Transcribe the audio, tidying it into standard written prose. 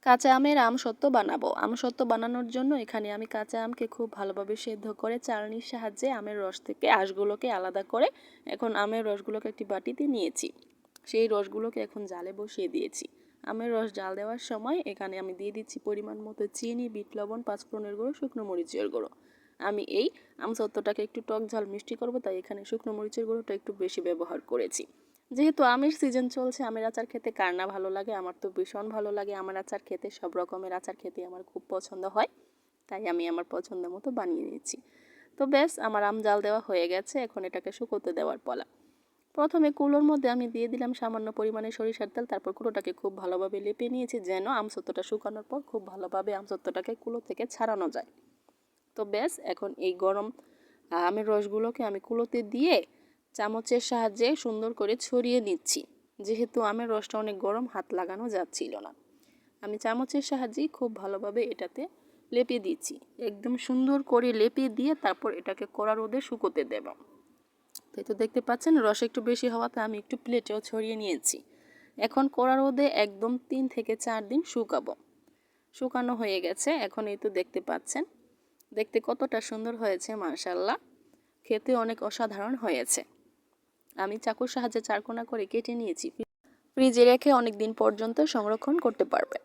কাঁচা আমের আমসত্ত্ব বানাবো। আমসত্ত্ব বানানোর জন্য এখানে আমি কাঁচা আমকে খুব ভালোভাবে সেদ্ধ করে চালনির সাহায্যে আমের রস থেকে আঁশগুলোকে আলাদা করে এখন আমের রসগুলোকে একটি বাটিতে নিয়েছি। সেই রসগুলোকে এখন জালে বসিয়ে দিয়েছি। আমের রস জাল দেওয়ার সময় এখানে আমি দিয়ে দিচ্ছি পরিমাণ মতো চিনি, বিট লবণ, পাঁচফোড়নের গুঁড়ো, শুকনো মরিচের গুঁড়ো। আমি এই আমসত্ত্বটাকে একটু টক ঝাল মিষ্টি করবো, তাই এখানে শুকনো মরিচের গুঁড়োটা একটু বেশি ব্যবহার করেছি। যেহেতু আমের সিজন চলছে, আমের আচার খেতে কার না ভালো লাগে, আমার তো ভীষণ ভালো লাগে আমের আচার খেতে। সব রকমের আচার খেতে আমার খুব পছন্দ হয়, তাই আমি আমার পছন্দ মতো বানিয়ে নিয়েছি। তো ব্যাস, আমার আম জাল দেওয়া হয়ে গেছে, এখন এটাকে শুকোতে দেওয়ার পালা। প্রথমে কুলোর মধ্যে আমি দিয়ে দিলাম সামান্য পরিমাণে সরিষার তেল, তারপর কুলোটাকে খুব ভালোভাবে লেপে নিয়েছি যেন আমসত্ত্বটা শুকানোর পর খুব ভালোভাবে আমসত্ত্বটাকে কুলো থেকে ছাড়ানো যায়। তো ব্যাস, এখন এই গরম আমের রসগুলোকে আমি কুলোতে দিয়ে চামচের সাহায্যে সুন্দর করে ছড়িয়ে নিচ্ছি। যেহেতু আমের রসটা অনেক গরম, হাত লাগানো যাচ্ছিল না, আমি চামচের সাহায্যেই খুব ভালোভাবে এটাতে লেপে দিচ্ছি। একদম সুন্দর করে লেপে দিয়ে তারপর এটাকে কড়া রোদে শুকোতে দেব। তাই তো দেখতে পাচ্ছেন রস একটু বেশি হওয়াতে আমি একটু প্লেটেও ছড়িয়ে নিয়েছি। এখন কড়া রোদে একদম 3 থেকে 4 দিন শুকাবো। শুকানো হয়ে গেছে, এখন এই তো দেখতে পাচ্ছেন দেখতে কতটা সুন্দর হয়েছে, মাশাআল্লাহ। খেতে অনেক অসাধারণ হয়েছে। আমি চাকুর সাহায্যে চারকোনা করে কেটে নিয়েছি। ফ্রিজে রেখে অনেক দিন পর্যন্ত সংরক্ষণ করতে পারবে।